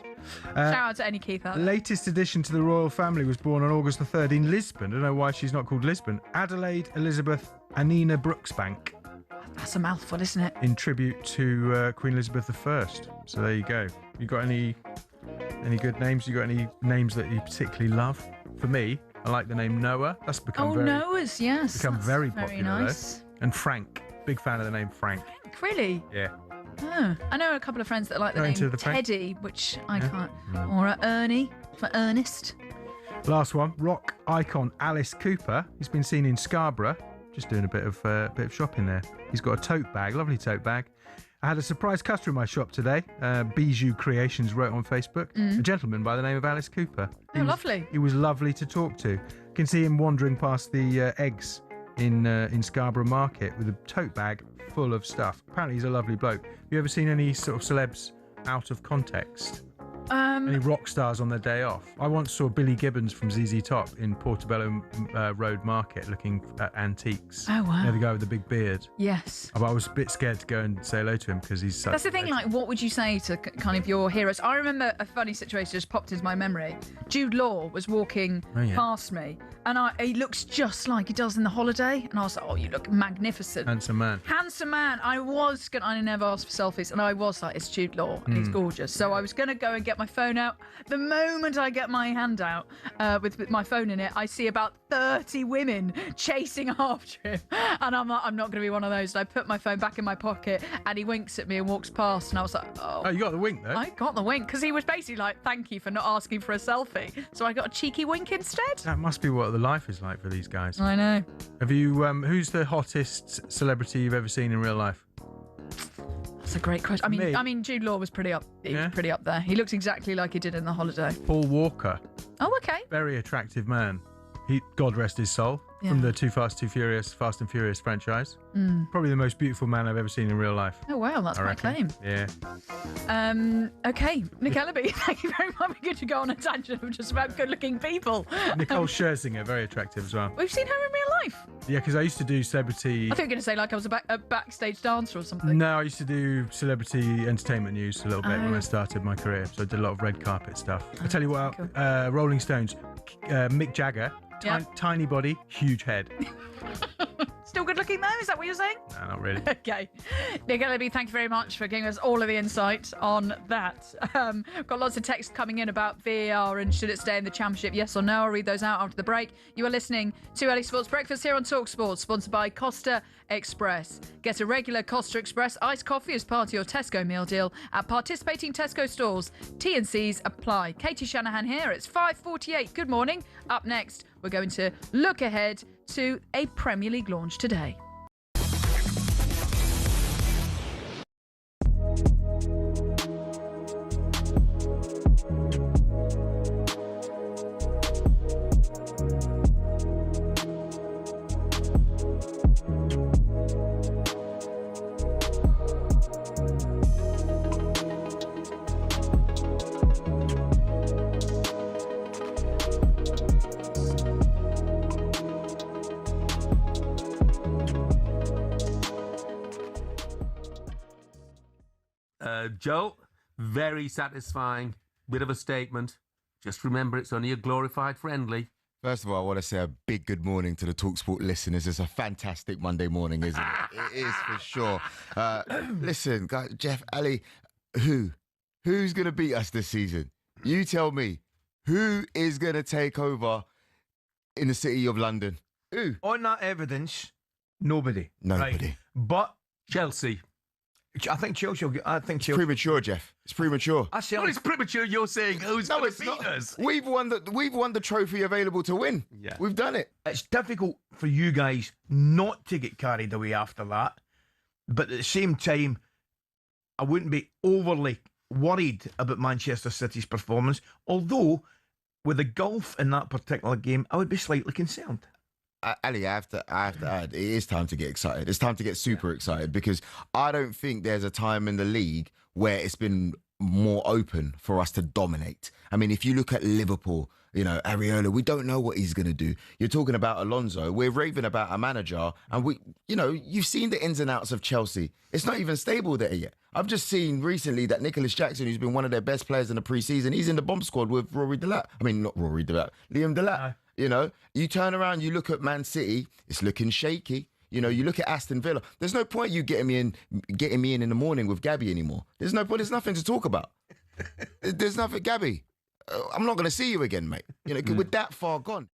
Shout out to any Keith out The there. latest addition to the royal family was born on August the 3rd in Lisbon. I don't know why she's not called Lisbon. Adelaide Elizabeth Anina Brooksbank. That's a mouthful, isn't it? In tribute to Queen Elizabeth I. So there you go. You got any good names? You got any names that you particularly love? For me, I like the name Noah. That's become Noah's, yes. become very That's popular. nice. Though. And Frank. Big fan of the name Frank. Really? Yeah. Oh, I know a couple of friends that like the Not into name the Frank? Teddy, which I Yeah. can't. Or Ernie for Ernest. Last one. Rock icon Alice Cooper. He's been seen in Scarborough, just doing a bit of shopping there. He's got a tote bag, lovely tote bag. I had a surprise customer in my shop today. Bijou Creations wrote on Facebook. A gentleman by the name of Alice Cooper. Lovely. He was lovely to talk to. You can see him wandering past the eggs in Scarborough Market with a tote bag full of stuff. Apparently he's a lovely bloke. Have you ever seen any sort of celebs out of context? Any rock stars on their day off? I once saw Billy Gibbons from ZZ Top in Portobello Road Market looking at antiques. Oh, wow. You know, the guy with the big beard. Yes. But I was a bit scared to go and say hello to him because he's such That's the thing, like, what would you say to kind of your heroes? I remember a funny situation just popped into my memory. Jude Law was walking past me, and he looks just like he does in The Holiday, and I was like, oh, you look magnificent. Handsome man. Handsome man. I never asked for selfies, and I was like, it's Jude Law, and he's gorgeous. So I was going to go and get my phone out. The moment I get my hand out with my phone in it, I see about 30 women chasing after him. And I'm like, I'm not going to be one of those. And I put my phone back in my pocket, and he winks at me and walks past, and I was like, oh. You got the wink, though? I got the wink, because he was basically like, thank you for not asking for a selfie. So I got a cheeky wink instead. That must be what the life is like for these guys. I know. Have you? Who's the hottest celebrity you've ever seen in real life? That's a great question. I mean, Jude Law was pretty up. He was pretty up there. He looks exactly like he did in The Holiday. Paul Walker. Oh, okay. Very attractive man. God rest his soul. From the Fast and Furious franchise. Probably the most beautiful man I've ever seen in real life. Oh, wow, that's my claim. Yeah. Okay, Nick Ellaby, thank you very much. We're going to go on a tangent of just about good-looking people. Nicole Scherzinger, very attractive as well. We've seen her in real life. Yeah, because I used to do celebrity... I thought you were going to say like I was a backstage dancer or something. No, I used to do celebrity entertainment news a little bit when I started my career. So I did a lot of red carpet stuff. I tell you what, Rolling Stones, Mick Jagger, tiny body, huge head. Still good looking though? Is that what you're saying? No, not really. Okay. Nick Ellaby, thank you very much for giving us all of the insight on that. Got lots of texts coming in about VAR and should it stay in the Championship, yes or no. I'll read those out after the break. You are listening to Early Sports Breakfast here on talkSPORT, sponsored by Costa Express. Get a regular Costa Express iced coffee as part of your Tesco meal deal at participating Tesco stores. T&Cs apply. Katie Shanahan here. It's 5:48. Good morning. Up next, we're going to look ahead to a Premier League launch today. Joe, very satisfying. Bit of a statement. Just remember, it's only a glorified friendly. First of all, I want to say a big good morning to the talkSPORT listeners. It's a fantastic Monday morning, isn't it? It is for sure. Listen, guys, Jeff, Ali, who's going to beat us this season? You tell me. Who is going to take over in the city of London? Who? On that evidence, nobody. Nobody. Right. But Chelsea. I think Chelsea. It's premature, Jeff. It's premature. Well, it's premature. You're saying who's going to beat us? We've won the trophy available to win. Yeah, we've done it. It's difficult for you guys not to get carried away after that, but at the same time, I wouldn't be overly worried about Manchester City's performance. Although, with the golf in that particular game, I would be slightly concerned. Ali, I have to add, it is time to get excited. It's time to get super excited because I don't think there's a time in the league where it's been more open for us to dominate. I mean, if you look at Liverpool, Areola, we don't know what he's going to do. You're talking about Alonso. We're raving about a manager. And you've seen the ins and outs of Chelsea. It's not even stable there yet. I've just seen recently that Nicholas Jackson, who's been one of their best players in the pre-season, he's in the bomb squad with Liam Delap. You turn around, you look at Man City, it's looking shaky. You look at Aston Villa. There's no point you getting me in the morning with Gabby anymore. There's no point. There's nothing to talk about. There's nothing, Gabby. I'm not going to see you again, mate. We're that far gone.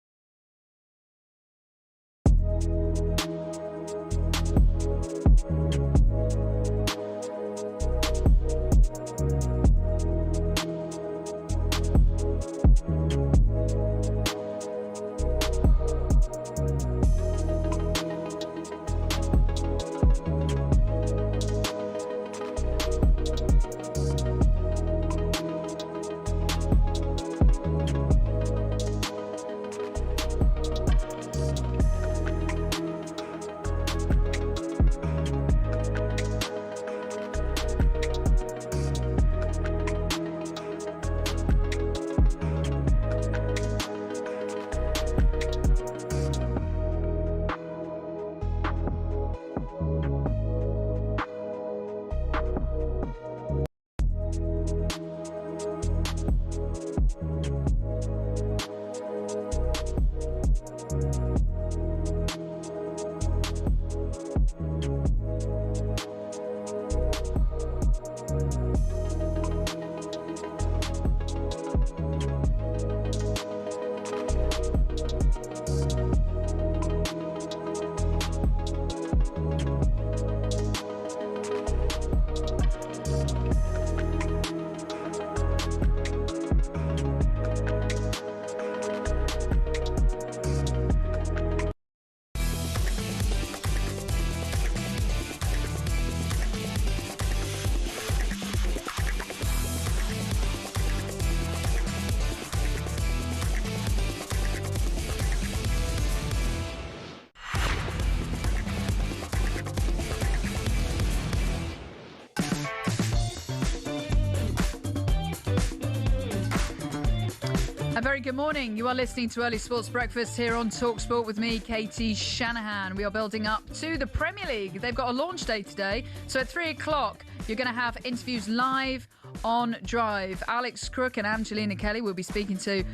A very good morning. You are listening to Early Sports Breakfast here on talkSPORT with me, Katie Shanahan. We are building up to the Premier League. They've got a launch day today. So at 3 o'clock, you're going to have interviews live on Drive. Alex Crook and Angelina Kelly will be speaking to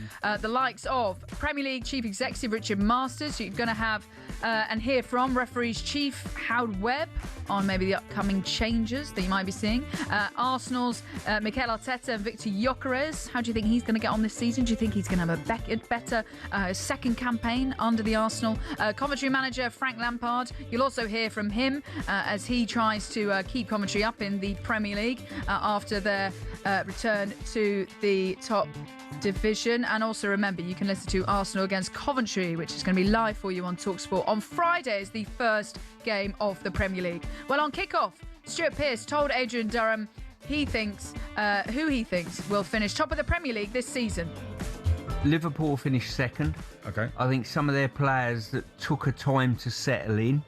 the likes of Premier League Chief Executive Richard Masters. You're going to have and hear from referees Chief Howard Webb on maybe the upcoming changes that you might be seeing. Arsenal's Mikel Arteta and Victor Gyökeres. How do you think he's going to get on this season? Do you think he's going to have a better second campaign under the Arsenal? Commentary manager Frank Lampard. You'll also hear from him as he tries to keep commentary up in the Premier League after their return to the top division. And also remember, you can listen to Arsenal against Coventry, which is going to be live for you on talkSPORT on Friday is the first game of the Premier League. Well, on kickoff, Stuart Pearce told Adrian Durham who he thinks will finish top of the Premier League this season. Liverpool finished second. Okay. I think some of their players that took a time to settle in.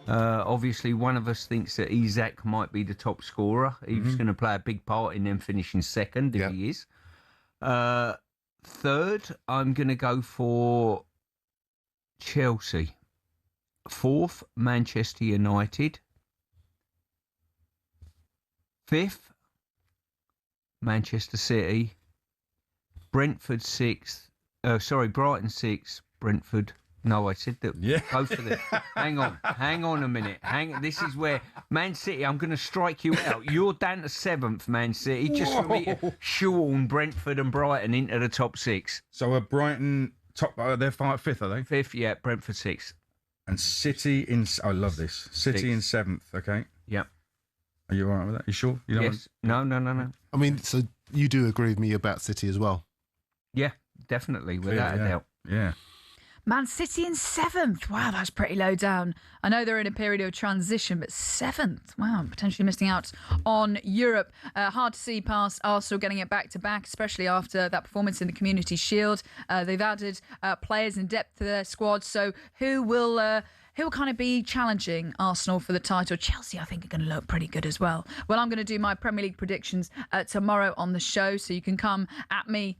Obviously, one of us thinks that Isak might be the top scorer. He's going to play a big part in them finishing second, if he is. Third, I'm going to go for Chelsea. Fourth, Manchester United. Fifth, Manchester City. Brentford 6th. Brighton 6th. Brentford. No, I said that. Yeah. Both of them. Hang on a minute. This is where Man City. I'm going to strike you out. You're down to 7th, Man City. Just for me to shoehorn Brentford and Brighton into the top 6. So are Brighton top? They're 5th, are they? 5th, yeah. Brentford 6th. And City in. I love this. City in 7th. Okay. Yep. Are you all right with that? You sure? You don't Yes. No. I mean, so you do agree with me about City as well? Yeah, definitely, without a doubt. Yeah. Man City in 7th. Wow, that's pretty low down. I know they're in a period of transition, but 7th. Wow, potentially missing out on Europe. Hard to see past Arsenal getting it back-to-back, especially after that performance in the Community Shield. They've added players in depth to their squad, so who will kind of be challenging Arsenal for the title? Chelsea, I think, are going to look pretty good as well. Well, I'm going to do my Premier League predictions tomorrow on the show, so you can come at me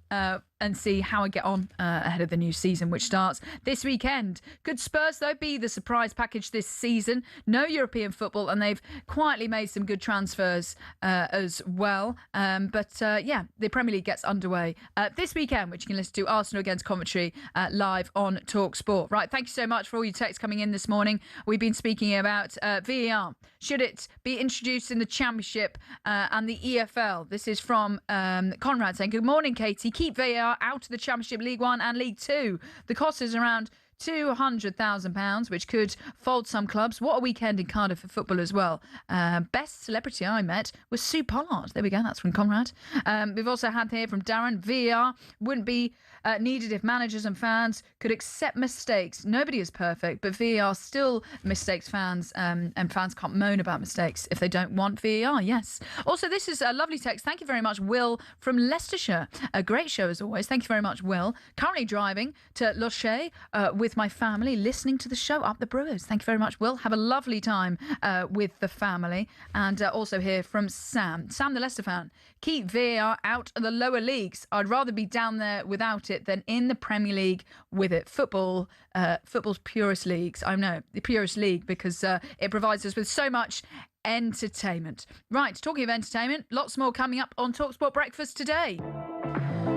and see how I get on ahead of the new season, which starts this weekend. Could Spurs, though, be the surprise package this season? No European football, and they've quietly made some good transfers as well. The Premier League gets underway this weekend, which you can listen to Arsenal against Coventry live on talkSPORT. Right, thank you so much for all your texts coming in this morning. We've been speaking about VAR. Should it be introduced in the Championship and the EFL? This is from Conrad saying, good morning, Katie. Keep VAR out of the Championship, League One and League Two. The cost is around £200,000, which could fold some clubs. What a weekend in Cardiff for football as well. Best celebrity I met was Sue Pollard. There we go. That's from Conrad. We've also had here from Darren, VAR wouldn't be needed if managers and fans could accept mistakes. Nobody is perfect, but VAR still mistakes fans, and fans can't moan about mistakes if they don't want VAR. Yes. Also, this is a lovely text. Thank you very much, Will from Leicestershire. A great show as always. Thank you very much, Will. Currently driving to Loche with my family, listening to the show up the Brewers. Thank you very much, Will. Have a lovely time with the family. And also here from Sam. Sam, the Leicester fan. Keep VAR out of the lower leagues. I'd rather be down there without it than in the Premier League with it. Football's purest leagues. I know, the purest league, because it provides us with so much entertainment. Right, talking of entertainment, lots more coming up on talkSPORT Breakfast today.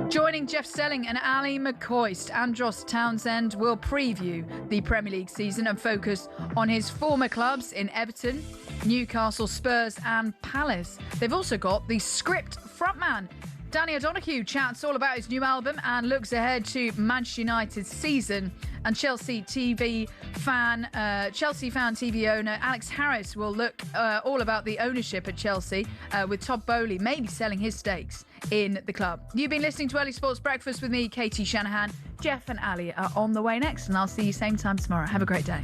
Joining Jeff Stelling and Ali McCoist, Andros Townsend will preview the Premier League season and focus on his former clubs in Everton, Newcastle, Spurs and Palace. They've also got the Script frontman Danny O'Donoghue chats all about his new album and looks ahead to Manchester United's season. And Chelsea fan TV owner Alex Harris will look all about the ownership at Chelsea, with Todd Bowley maybe selling his stakes in the club. You've been listening to Early Sports Breakfast with me, Katie Shanahan. Jeff and Ali are on the way next, and I'll see you same time tomorrow. Have a great day.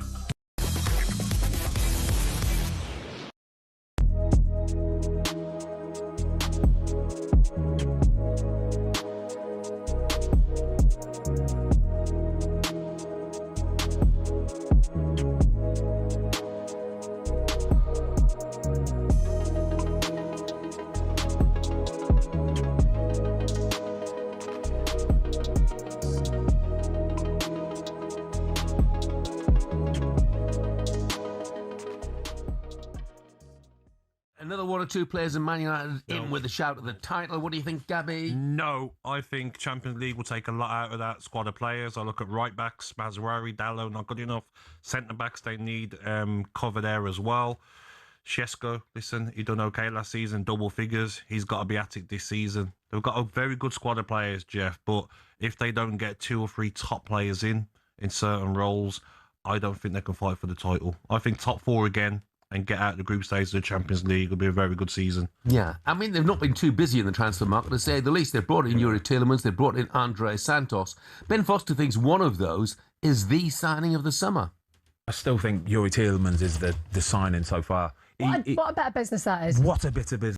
Another one or two players in Man United in with a shout at the title. What do you think, Gabby? No, I think Champions League will take a lot out of that squad of players. I look at right backs, Mazraoui, Dalot, not good enough. Centre backs, they need cover there as well. Shesko, listen, he done okay last season, double figures. He's got to be at it this season. They've got a very good squad of players, Jeff, but if they don't get 2 or 3 top players in certain roles, I don't think they can fight for the title. I think top 4 again and get out of the group stage of the Champions League will be a very good season. Yeah, I mean, they've not been too busy in the transfer market, to say the least. They've brought in Yuri Tielemans, they've brought in Andre Santos. Ben Foster thinks one of those is the signing of the summer. I still think Yuri Tielemans is the signing so far. What a better business that is. What a bit of business.